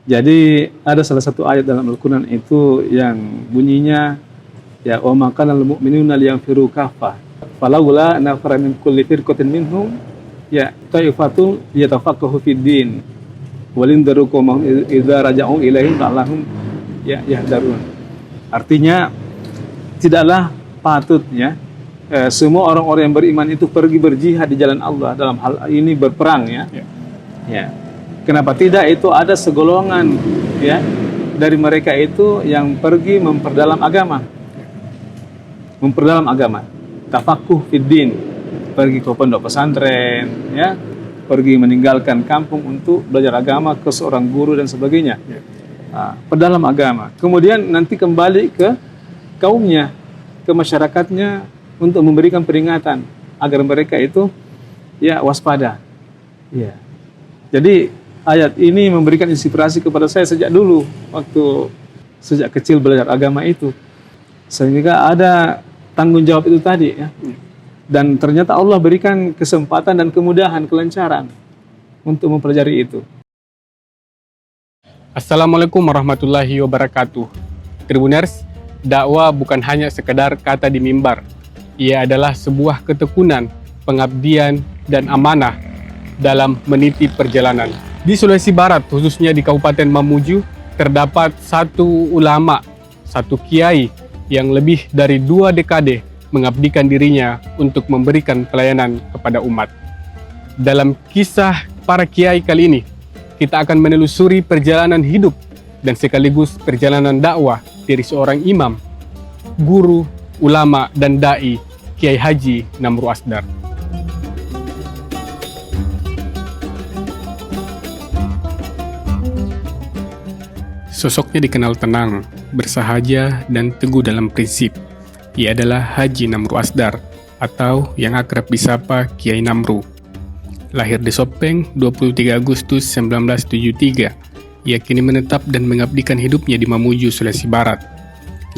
Jadi ada salah satu ayat dalam Al-Quran itu yang bunyinya ya wa ma kana lil mu'minina liyanfiru kaffah falawla nafara min kulli firqatin minhum ya ta'ifatun yatafaqahu fid din walindaru qawmahum idza raja'u ilaihim la'allahum ya yahdarun. Artinya tidaklah patutnya semua orang-orang yang beriman itu pergi berjihad di jalan Allah, dalam hal ini berperang ya. Ya. Kenapa tidak? Itu ada segolongan ya dari mereka itu yang pergi memperdalam agama. Memperdalam agama. Tafakuh fiddin. Pergi ke pondok pesantren ya, pergi meninggalkan kampung untuk belajar agama ke seorang guru dan sebagainya. Perdalam agama. Kemudian nanti kembali ke kaumnya, ke masyarakatnya untuk memberikan peringatan agar mereka itu ya waspada. Ya. Jadi ayat ini memberikan inspirasi kepada saya sejak dulu, waktu sejak kecil belajar agama itu, sehingga ada tanggung jawab itu tadi ya. Dan ternyata Allah berikan kesempatan dan kemudahan, kelancaran untuk mempelajari itu. Assalamualaikum warahmatullahi wabarakatuh. Tribuners, dakwah bukan hanya sekedar kata di mimbar. Ia adalah sebuah ketekunan, pengabdian, dan amanah dalam meniti perjalanan. Di Sulawesi Barat, khususnya di Kabupaten Mamuju, terdapat satu ulama, satu kiai yang lebih dari 2 dekade mengabdikan dirinya untuk memberikan pelayanan kepada umat. Dalam kisah para kiai kali ini, kita akan menelusuri perjalanan hidup dan sekaligus perjalanan dakwah dari seorang imam, guru, ulama, dan da'i, Kiai Haji Namru Asdar. Sosoknya dikenal tenang, bersahaja, dan teguh dalam prinsip. Ia adalah Haji Namru Asdar, atau yang akrab disapa Kiai Namru. Lahir di Sopeng 23 Agustus 1973, ia kini menetap dan mengabdikan hidupnya di Mamuju, Sulawesi Barat.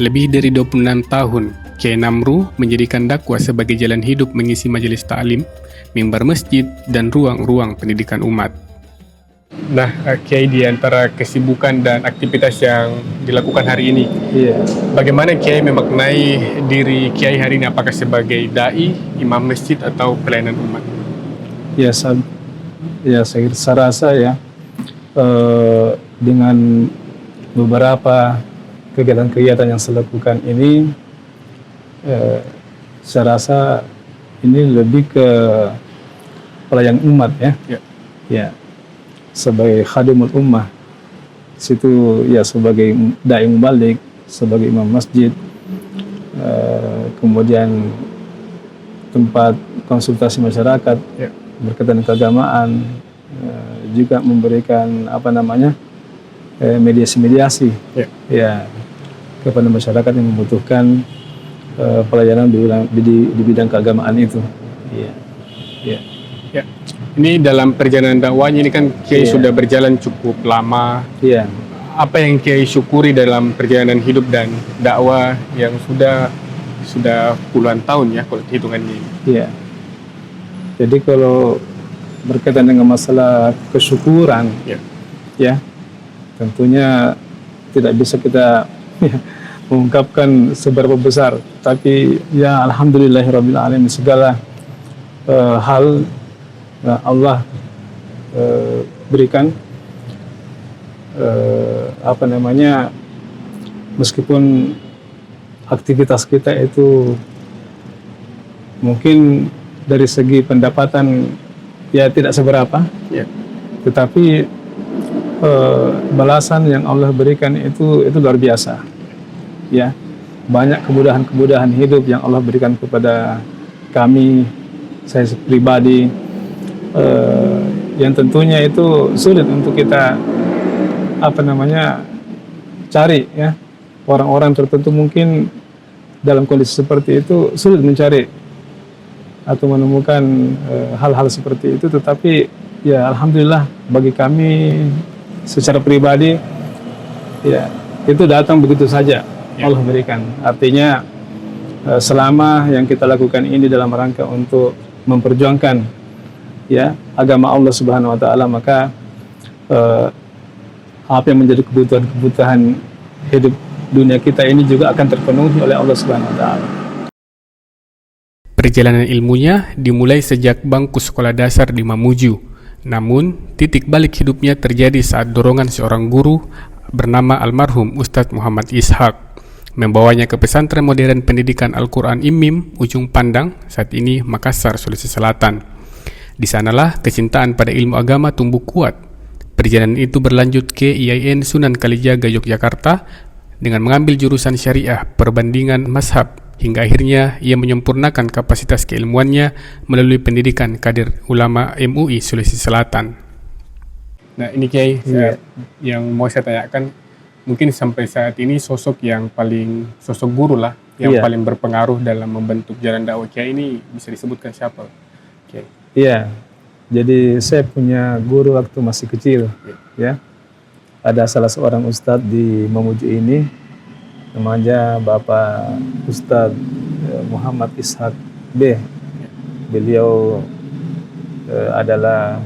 Lebih dari 26 tahun, Kiai Namru menjadikan dakwah sebagai jalan hidup mengisi majelis ta'lim, mimbar masjid, dan ruang-ruang pendidikan umat. Nah, Kiai, di antara kesibukan dan aktivitas yang dilakukan hari ini, bagaimana Kiai memaknai diri Kiai hari ini? Apakah sebagai da'i, imam masjid, atau pelayanan umat? Saya rasa ya dengan beberapa kegiatan-kegiatan yang saya lakukan ini, saya rasa ini lebih ke pelayan umat ya. Ya. Sebagai khadimul ummah, situ ya sebagai da'i mubalik, sebagai imam masjid, kemudian tempat konsultasi masyarakat berkaitan keagamaan, juga memberikan mediasi-mediasi ya kepada masyarakat yang membutuhkan pelayanan di bidang keagamaan itu. Ya. Ini dalam perjalanan dakwahnya ini kan Kiai sudah berjalan cukup lama. Apa yang Kiai syukuri dalam perjalanan hidup dan dakwah yang sudah puluhan tahun ya kalau hitungannya ini? Jadi kalau berkaitan dengan masalah kesyukuran, ya tentunya tidak bisa kita mengungkapkan seberapa besar. Tapi ya alhamdulillahirabbil alamin, segala hal Allah berikan meskipun aktivitas kita itu mungkin dari segi pendapatan ya tidak seberapa, tetapi balasan yang Allah berikan itu luar biasa ya. Banyak kemudahan hidup yang Allah berikan kepada kami, saya pribadi, yang tentunya itu sulit untuk kita cari ya. Orang-orang tertentu mungkin dalam kondisi seperti itu sulit mencari atau menemukan hal-hal seperti itu, tetapi ya alhamdulillah bagi kami secara pribadi ya itu datang begitu saja, Allah berikan. Artinya selama yang kita lakukan ini dalam rangka untuk memperjuangkan ya agama Allah Subhanahu wa taala, maka apa yang menjadi kebutuhan hidup dunia kita ini juga akan terpenuhi oleh Allah Subhanahu wa taala. Perjalanan ilmunya dimulai sejak bangku sekolah dasar di Mamuju. Namun, titik balik hidupnya terjadi saat dorongan seorang guru bernama almarhum Ustadz Muhammad Ishaq membawanya ke pesantren modern pendidikan Al-Quran IMIM Ujung Pandang, saat ini Makassar, Sulawesi Selatan. Di sanalah kecintaan pada ilmu agama tumbuh kuat. Perjalanan itu berlanjut ke IAIN Sunan Kalijaga, Yogyakarta dengan mengambil jurusan syariah perbandingan mazhab hingga akhirnya ia menyempurnakan kapasitas keilmuannya melalui pendidikan kader ulama MUI Sulawesi Selatan. Nah ini Kiai, yang mau saya tanyakan, mungkin sampai saat ini sosok guru lah yang paling berpengaruh dalam membentuk jalan dakwah Kiai ini bisa disebutkan siapa, Kiai? Iya, jadi saya punya guru waktu masih kecil, ya. Ada salah seorang ustadz di Mamuju ini, namanya Bapak Ustadz Muhammad Ishaq B. Beliau adalah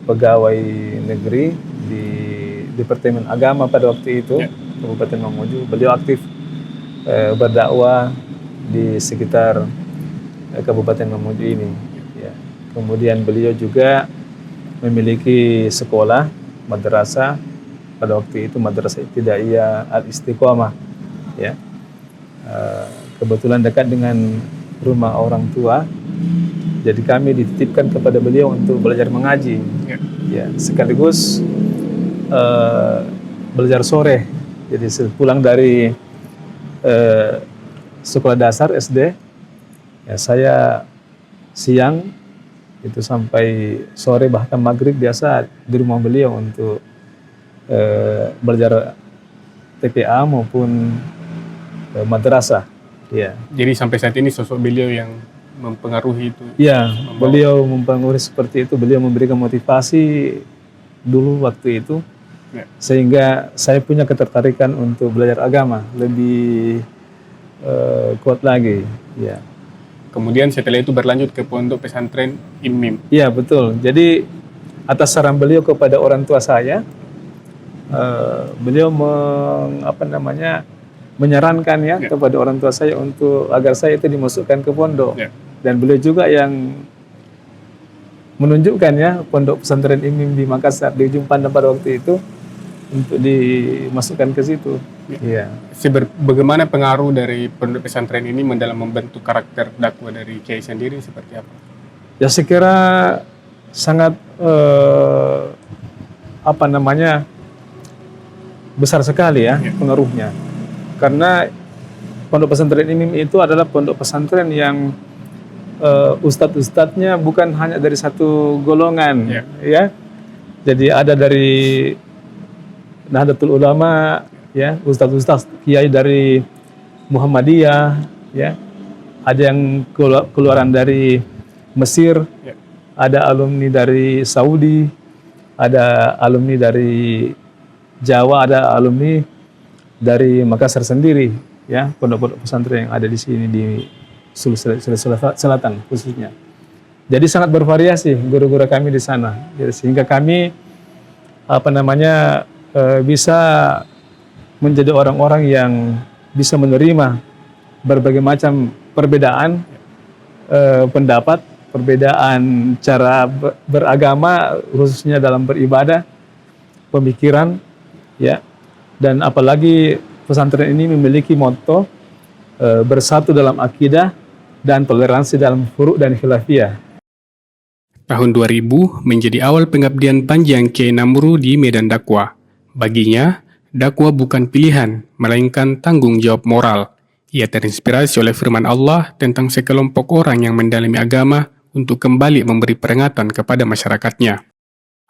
pegawai negeri di Departemen Agama pada waktu itu, Kabupaten Mamuju. Beliau aktif berdakwah di sekitar Kabupaten Mamuju ini. Ya. Kemudian beliau juga memiliki sekolah, madrasah, pada waktu itu Madrasah Ibtidaiyah Al-Istiqomah. Ya. Kebetulan dekat dengan rumah orang tua, jadi kami dititipkan kepada beliau untuk belajar mengaji, ya, sekaligus belajar sore. Jadi sepulang dari sekolah dasar SD, ya, saya siang itu sampai sore bahkan maghrib biasa di rumah beliau untuk belajar TPA maupun madrasah. Ya. Jadi sampai saat ini sosok beliau yang mempengaruhi itu. Ya, beliau mempengaruhi seperti itu. Beliau memberikan motivasi dulu waktu itu, sehingga saya punya ketertarikan untuk belajar agama lebih kuat lagi. Ya. Kemudian setelah itu berlanjut ke pondok pesantren IMIM. Iya betul. Jadi atas saran beliau kepada orang tua saya, beliau menyarankan kepada orang tua saya untuk agar saya itu dimasukkan ke pondok. Dan beliau juga yang menunjukkan pondok pesantren IMIM di Makassar di Ujung Pandang pada waktu itu untuk dimasukkan ke situ. Bagaimana pengaruh dari pondok pesantren ini dalam membentuk karakter dakwah dari Kiai sendiri seperti apa? Ya saya kira sangat besar sekali pengaruhnya. Karena pondok pesantren IMIM itu adalah pondok pesantren yang ustadz-ustadznya bukan hanya dari satu golongan, ya. Jadi ada dari Nahdlatul Ulama, ya, ustadz-ustadz kiai dari Muhammadiyah, ya. Ada yang keluaran dari Mesir, ada alumni dari Saudi, ada alumni dari Jawa, ada alumni dari Makassar sendiri, ya, pondok-pondok pesantren yang ada di sini di Sulawesi Selatan khususnya. Jadi sangat bervariasi guru-guru kami di sana. Jadi sehingga kami bisa menjadi orang-orang yang bisa menerima berbagai macam perbedaan pendapat, perbedaan cara beragama khususnya dalam beribadah, pemikiran, ya. Dan apalagi pesantren ini memiliki motto bersatu dalam akidah dan toleransi dalam furu' dan khilafiyah. Tahun 2000 menjadi awal pengabdian panjang Kiai Namru di medan dakwah. Baginya, dakwah bukan pilihan, melainkan tanggung jawab moral. Ia terinspirasi oleh firman Allah tentang sekelompok orang yang mendalami agama untuk kembali memberi peringatan kepada masyarakatnya.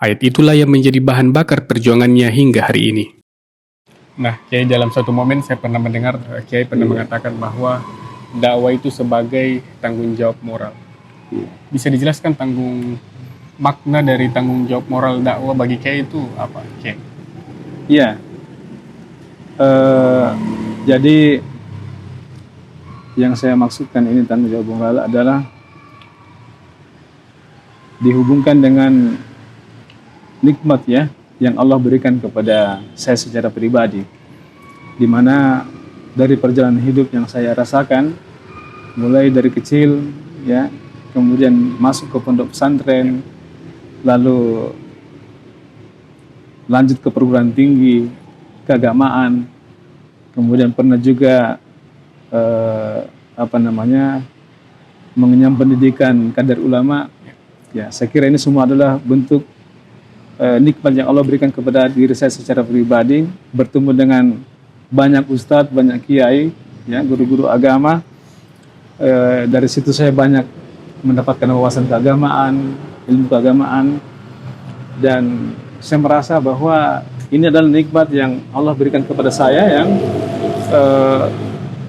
Ayat itulah yang menjadi bahan bakar perjuangannya hingga hari ini. Nah, Kiai, dalam suatu momen saya pernah mendengar Kiai pernah mengatakan bahwa dakwah itu sebagai tanggung jawab moral. Bisa dijelaskan makna dari tanggung jawab moral dakwah bagi Kiai itu apa, Kiai? Iya. Jadi yang saya maksudkan ini tanggung jawab moral adalah dihubungkan dengan nikmat, ya, yang Allah berikan kepada saya secara pribadi, di mana dari perjalanan hidup yang saya rasakan, mulai dari kecil, ya, kemudian masuk ke pondok pesantren, lalu lanjut ke perguruan tinggi keagamaan, kemudian pernah juga mengenyam pendidikan kadar ulama. Ya, saya kira ini semua adalah bentuk nikmat yang Allah berikan kepada diri saya secara pribadi, bertemu dengan banyak ustadz, banyak kiai, ya, guru-guru agama. Dari situ saya banyak mendapatkan wawasan keagamaan, ilmu keagamaan, dan saya merasa bahwa ini adalah nikmat yang Allah berikan kepada saya yang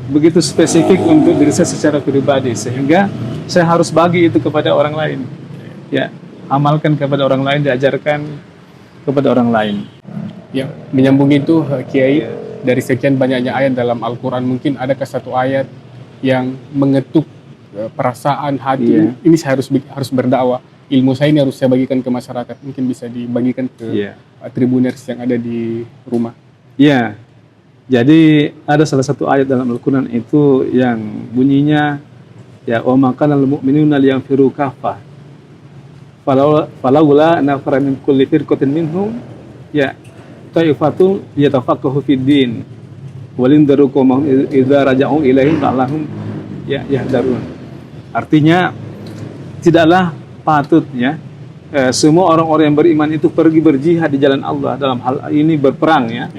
begitu spesifik untuk diri saya secara pribadi, sehingga saya harus bagi itu kepada orang lain. Ya, amalkan kepada orang lain, diajarkan kepada orang lain. Ya, menyambung itu Kiai, dari sekian banyaknya ayat dalam Al-Quran, mungkin adakah satu ayat yang mengetuk perasaan hati, ini saya harus berdakwah, ilmu saya ini harus saya bagikan ke masyarakat, mungkin bisa dibagikan ke tribuners yang ada di rumah? Ya, jadi ada salah satu ayat dalam Al-Quran itu yang bunyinya, ya, wa ma kana lil mu'minina liyanfiru kaffah falawla nafara min kulli firqatin minhum, ya, ta'ifatun yatafaqahu fid din walindaru qawmahum idza raja'u ilaihim la'allahum yahdharun. Artinya, tidaklah patut, ya, semua orang-orang yang beriman itu pergi berjihad di jalan Allah, dalam hal ini berperang, ya.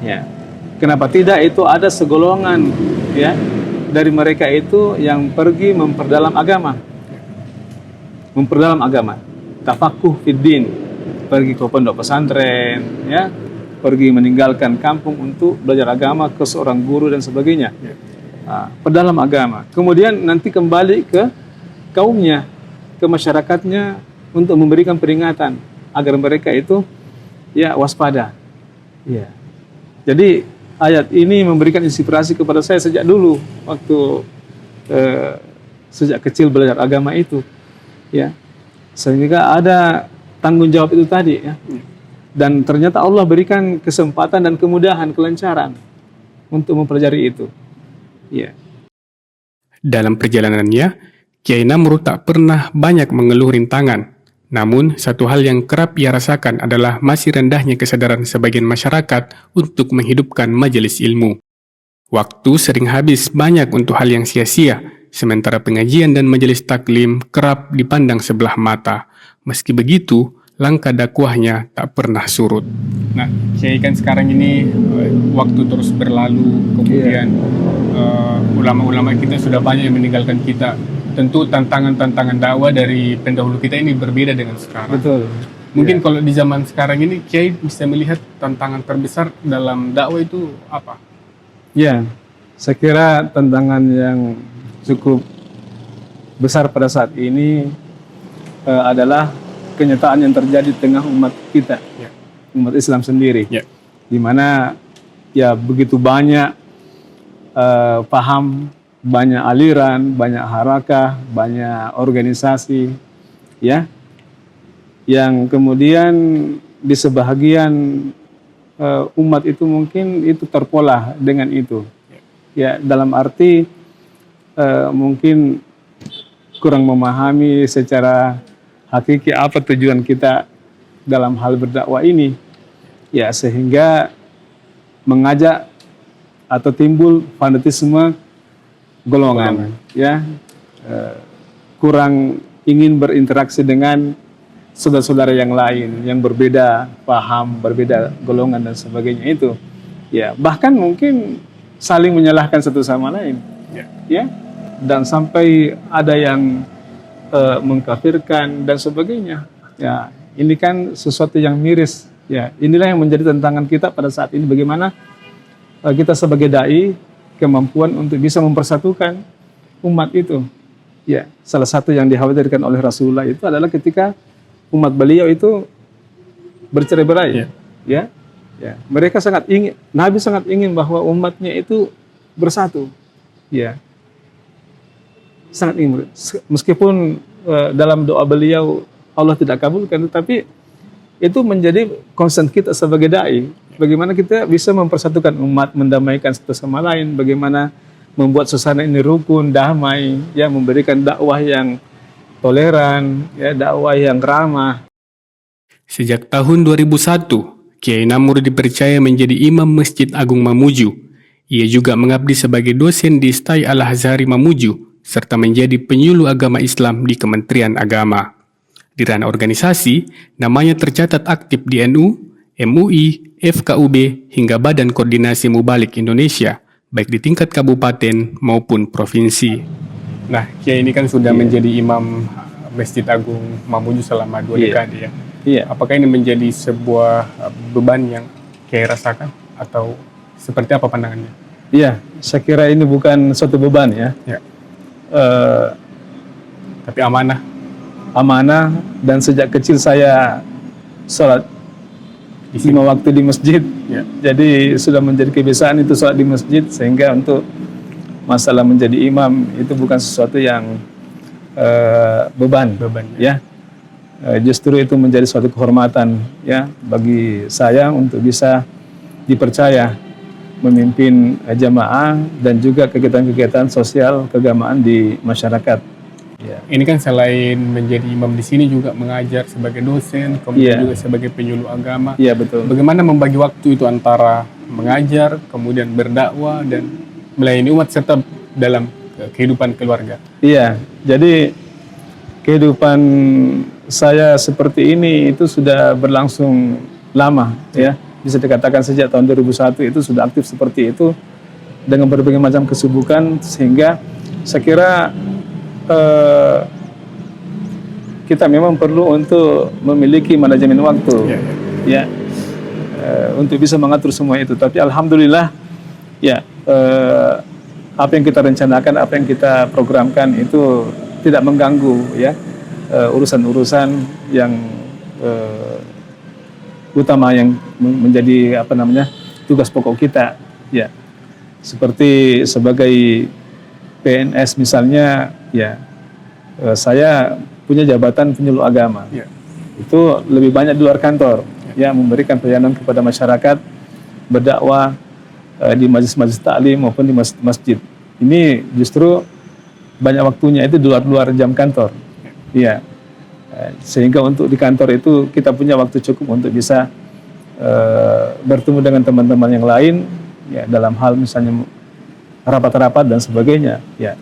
Ya. Kenapa tidak? Itu ada segolongan, ya, dari mereka itu yang pergi memperdalam agama. Memperdalam agama, tafakuh fiddin, pergi ke pondok pesantren, ya, pergi meninggalkan kampung untuk belajar agama ke seorang guru dan sebagainya. Perdalam agama, kemudian nanti kembali ke kaumnya, ke masyarakatnya untuk memberikan peringatan agar mereka itu, ya, waspada. Ya. Jadi ayat ini memberikan inspirasi kepada saya sejak dulu waktu sejak kecil belajar agama itu. Ya, sehingga ada tanggung jawab itu tadi, ya. Dan ternyata Allah berikan kesempatan dan kemudahan, kelancaran untuk mempelajari itu. Ya. Dalam perjalanannya, Kiai Namru tak pernah banyak mengeluh rintangan. Namun, satu hal yang kerap ia rasakan adalah masih rendahnya kesadaran sebagian masyarakat untuk menghidupkan majelis ilmu. Waktu sering habis banyak untuk hal yang sia-sia, sementara pengajian dan majelis taklim kerap dipandang sebelah mata. Meski begitu, langkah dakwahnya tak pernah surut. Nah, Kiai, kan sekarang ini waktu terus berlalu, kemudian ulama-ulama kita sudah banyak yang meninggalkan kita. Tentu tantangan-tantangan dakwah dari pendahulu kita ini berbeda dengan sekarang. Betul. Mungkin kalau di zaman sekarang ini, Kiai bisa melihat tantangan terbesar dalam dakwah itu apa? Ya, saya kira tantangan yang cukup besar pada saat ini adalah kenyataan yang terjadi di tengah umat kita, umat Islam sendiri, di mana, ya, begitu banyak paham, banyak aliran, banyak harakah, banyak organisasi, ya, yang kemudian di sebahagian umat itu mungkin itu terpola dengan itu, ya, dalam arti mungkin kurang memahami secara hakiki apa tujuan kita dalam hal berdakwah ini, ya, sehingga mengajak atau timbul fanatisme golongan, ya, kurang ingin berinteraksi dengan saudara-saudara yang lain yang berbeda paham, berbeda golongan dan sebagainya itu, ya, bahkan mungkin saling menyalahkan satu sama lain, ya, dan sampai ada yang mengkafirkan dan sebagainya. Ya, ini kan sesuatu yang miris, ya. Inilah yang menjadi tantangan kita pada saat ini, bagaimana kita sebagai dai kemampuan untuk bisa mempersatukan umat itu. Ya, salah satu yang dikhawatirkan oleh Rasulullah itu adalah ketika umat beliau itu bercerai-berai, ya. Ya, mereka sangat ingin, Nabi sangat ingin bahwa umatnya itu bersatu, ya. Sangat ingin, meskipun dalam doa beliau Allah tidak kabulkan, tetapi itu menjadi concern kita sebagai dai. Bagaimana kita bisa mempersatukan umat, mendamaikan satu sama lain, bagaimana membuat suasana ini rukun, damai, ya, memberikan dakwah yang toleran, ya, dakwah yang ramah. Sejak tahun 2001, Kiai Namru dipercaya menjadi Imam Masjid Agung Mamuju. Ia juga mengabdi sebagai dosen di Stai Al-Azhari Mamuju, serta menjadi penyuluh agama Islam di Kementerian Agama. Di ranah organisasi, namanya tercatat aktif di NU, MUI, FKUB, hingga Badan Koordinasi Mubalik Indonesia, baik di tingkat kabupaten maupun provinsi. Nah, Kiai ini kan sudah menjadi Imam Masjid Agung Mamuju selama 2 dekade ya. Iya. Apakah ini menjadi sebuah beban yang Kiai rasakan atau seperti apa pandangannya? Iya, saya kira ini bukan suatu beban ya. Ya. Tapi amanah. Amanah, dan sejak kecil saya sholat 5 waktu di masjid. Ya. Jadi sudah menjadi kebiasaan itu sholat di masjid, sehingga untuk masalah menjadi imam itu bukan sesuatu yang beban ya. Justru itu menjadi suatu kehormatan ya bagi saya untuk bisa dipercaya memimpin jamaah dan juga kegiatan-kegiatan sosial keagamaan di masyarakat. Ya. Ini kan selain menjadi imam di sini juga mengajar sebagai dosen, kemudian juga sebagai penyuluh agama. Iya, betul. Bagaimana membagi waktu itu antara mengajar, kemudian berdakwah dan melayani umat serta dalam kehidupan keluarga? Iya, jadi kehidupan saya seperti ini itu sudah berlangsung lama ya. Bisa dikatakan sejak tahun 2001 itu sudah aktif seperti itu dengan berbagai macam kesibukan, sehingga saya kira kita memang perlu untuk memiliki manajemen waktu ya, untuk bisa mengatur semua itu. Tapi alhamdulillah ya, apa yang kita rencanakan, apa yang kita programkan itu tidak mengganggu ya urusan-urusan yang utama yang menjadi tugas pokok kita ya. Seperti sebagai PNS misalnya ya, saya punya jabatan penyuluh agama. Itu lebih banyak di luar kantor ya, memberikan pelayanan kepada masyarakat, berdakwah di majelis-majelis taklim maupun di masjid. Ini justru banyak waktunya itu di luar jam kantor. Iya. Sehingga untuk di kantor itu kita punya waktu cukup untuk bisa bertemu dengan teman-teman yang lain ya, dalam hal misalnya rapat-rapat dan sebagainya ya.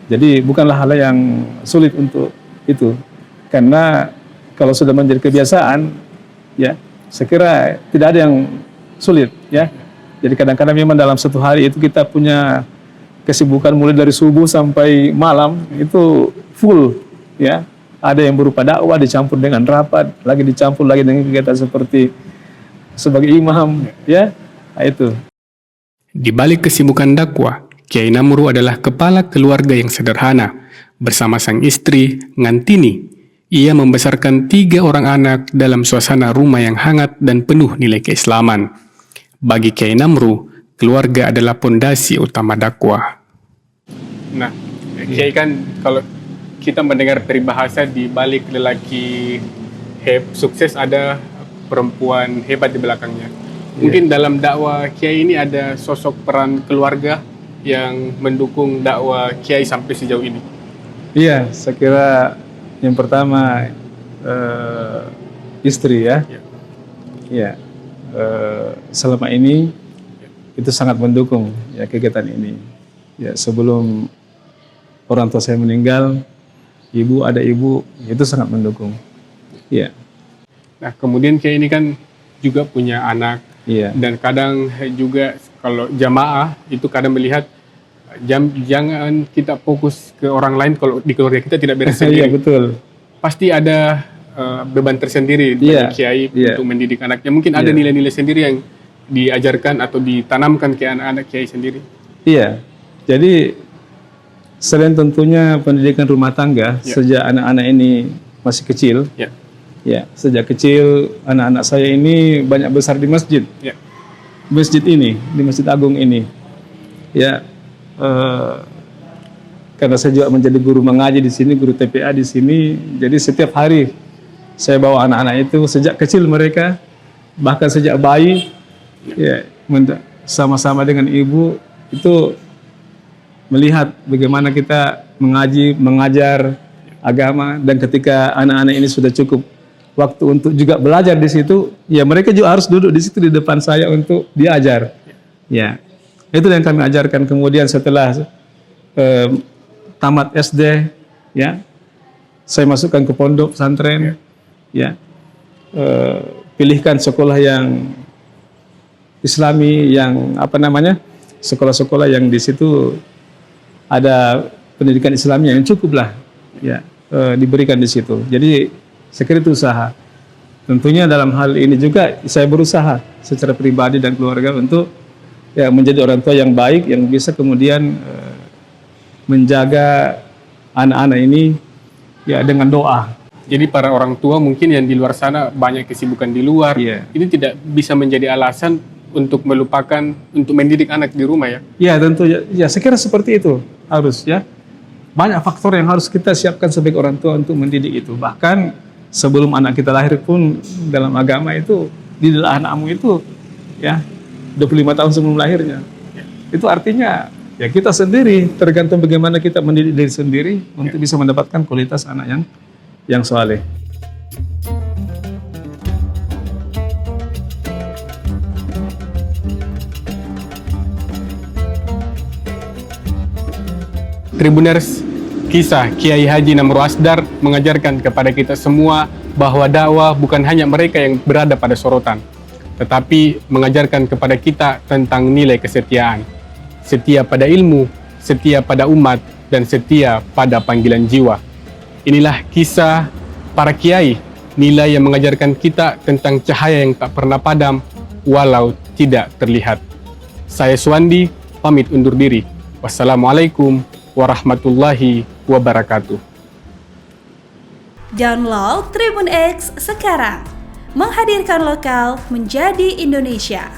Jadi bukanlah hal yang sulit untuk itu, karena kalau sudah menjadi kebiasaan ya, saya kira tidak ada yang sulit ya. Jadi kadang-kadang memang dalam satu hari itu kita punya kesibukan mulai dari subuh sampai malam itu full ya. Ada yang berupa dakwah dicampur dengan rapat, lagi dicampur lagi dengan kegiatan seperti sebagai imam ya. Nah, itu. Di balik kesibukan dakwah, Kiai Namru adalah kepala keluarga yang sederhana. Bersama sang istri, Ngantini, ia membesarkan 3 orang anak dalam suasana rumah yang hangat dan penuh nilai keislaman. Bagi Kiai Namru, keluarga adalah pondasi utama dakwah. Nah, Kiai kan kalau kita mendengar peribahasa di balik lelaki sukses ada perempuan hebat di belakangnya. Mungkin dalam dakwah Kiai ini ada sosok peran keluarga yang mendukung dakwah Kiai sampai sejauh ini. Iya, saya kira yang pertama istri ya. Iya. Selama ini itu sangat mendukung ya kegiatan ini. Ya, sebelum orang tua saya meninggal, ibu itu sangat mendukung. Iya. Nah, kemudian Kiai ini kan juga punya anak. Iya. Dan kadang juga kalau jamaah itu kadang melihat jangan kita fokus ke orang lain kalau di keluarga kita tidak beres sendiri. Iya, betul. Pasti ada beban tersendiri bagi Kiai untuk mendidik anaknya. Mungkin ada nilai-nilai sendiri yang diajarkan atau ditanamkan ke anak-anak Kiai sendiri. Iya. Jadi selain tentunya pendidikan rumah tangga sejak anak-anak ini masih kecil. Ya, sejak kecil anak-anak saya ini banyak besar di masjid. Masjid ini, di Masjid Agung ini. Ya, karena saya juga menjadi guru mengaji di sini, guru TPA di sini. Jadi setiap hari saya bawa anak-anak itu sejak kecil mereka, bahkan sejak bayi, ya, sama-sama dengan ibu itu melihat bagaimana kita mengaji, mengajar agama, dan ketika anak-anak ini sudah cukup waktu untuk juga belajar di situ, ya mereka juga harus duduk di situ di depan saya untuk diajar. Ya, itu yang kami ajarkan. Kemudian setelah tamat SD, ya, saya masukkan ke pondok pesantren, ya, pilihkan sekolah yang Islami, yang sekolah-sekolah yang di situ ada pendidikan Islamnya yang cukup lah, ya, diberikan di situ. Jadi saya kira itu usaha. Tentunya dalam hal ini juga saya berusaha secara pribadi dan keluarga untuk ya menjadi orang tua yang baik, yang bisa kemudian menjaga anak-anak ini ya dengan doa. Jadi para orang tua mungkin yang di luar sana banyak kesibukan di luar, ini tidak bisa menjadi alasan untuk melupakan untuk mendidik anak di rumah ya? Ya tentu ya, saya kira seperti itu harus ya. Banyak faktor yang harus kita siapkan sebagai orang tua untuk mendidik itu. Bahkan sebelum anak kita lahir pun dalam agama itu didiklah anakmu itu ya 25 tahun sebelum lahirnya. Itu artinya ya kita sendiri tergantung bagaimana kita mendidik diri sendiri untuk bisa mendapatkan kualitas anak yang soleh. Tribuners, kisah Kiai Haji Namru Asdar mengajarkan kepada kita semua bahwa dakwah bukan hanya mereka yang berada pada sorotan, tetapi mengajarkan kepada kita tentang nilai kesetiaan. Setia pada ilmu, setia pada umat, dan setia pada panggilan jiwa. Inilah kisah para kiai, nilai yang mengajarkan kita tentang cahaya yang tak pernah padam walau tidak terlihat. Saya Suwandi, pamit undur diri. Wassalamualaikum warahmatullahi wabarakatuh. Download Tribun X sekarang, menghadirkan lokal menjadi Indonesia.